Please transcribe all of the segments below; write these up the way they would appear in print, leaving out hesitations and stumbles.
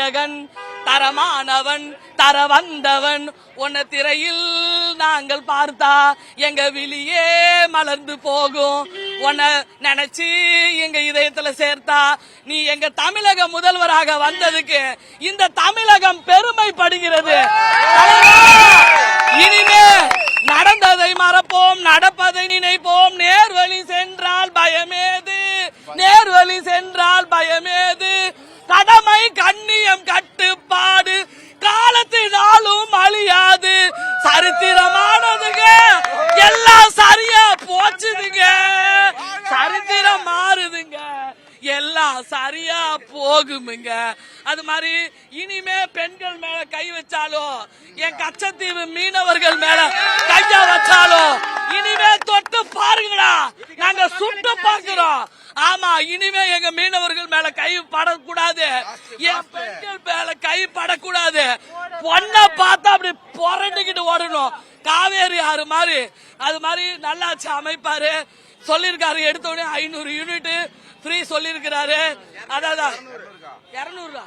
நாயகன் தரமானவன் தர வந்தவன் உன்னை திரையில் நாங்கள் பார்த்தா எங்க விழியே மலர்ந்து போகும். உன்னை நினைச்சு எங்க இதயத்துல சேர்த்தா நீ எங்க தமிழக முதல்வராக வந்ததுக்கு இந்த தமிழகம் பெருமைப்படுகிறது. இனிமே நடந்ததை மறப்போம், நடப்பதை நினைப்போம். நேர்வழி சென்றால் பயமேது, நேர்வழி சென்றால் பயமேது. கடமை கண்ணியம் கட்டுப்பாடு காலத்தினாலும் அழியாது. சரித்திரமானதுங்க, எல்லாம் சரியா போச்சுதுங்க. சரித்திரம் மாறுதுங்க, எல்லாம் சரியா போகுமுங்க. அது மாதிரி இனிமே பெண்கள் மேல கை வச்சாலும், என் கச்சத்தீவு மீனவர்கள் மேல கையா வச்சாலும் இனிமே தொட்டு பாருங்களா, நாங்க சுட்டு பார்க்கிறோம். ஆமா, இனிமே எங்க மீனவர்கள் மேல கை படக்கூடாது, என் பெண்கள் மேல கை படக்கூடாது. பொண்ணை பார்த்தா அப்படி புரண்டுகிட்டு ஓடணும். காவேரி ஆறு மாதிரி அது மாதிரி நல்லாட்சி அமைப்பாரு சொல்லிருக்காரு. எடுத்த உடனே 500 யூனிட் ஃப்ரீ சொல்லிருக்கிறாரு. அதான் 200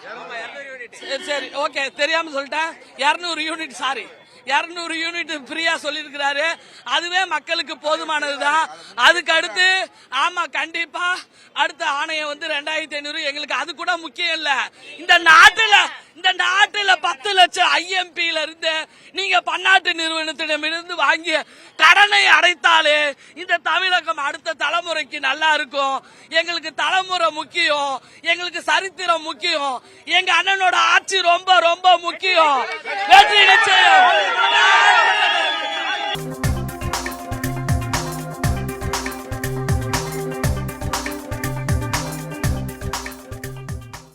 சரி ஓகே, தெரியாம சொல்லிட்டேன். 200 யூனிட், சாரி 200 யூனிட் ஃப்ரீயா சொல்லிருக்கிறாரு. அதுவே மக்களுக்கு போதுமானதுதான். அதுக்கு அடுத்து ஆமா கண்டிப்பா அடுத்த ஆணையம் 2500. எங்களுக்கு அது கூட முக்கியம் இல்ல. இந்த நாட்டுல 10 லட்சம் IMP-ல இருந்து நீங்க பன்னாட்டு நிறுவனத்திடமிருந்து வாங்கிய கடனை அடைத்தாலே இந்த தமிழகம் அடுத்த தலைமுறைக்கு நல்லா இருக்கும். எங்களுக்கு தலைமுறை முக்கியம், எங்களுக்கு சரித்திரம் முக்கியம், எங்க அண்ணனோட ஆட்சி ரொம்ப ரொம்ப முக்கியம். வெற்றி நிச்சயம்.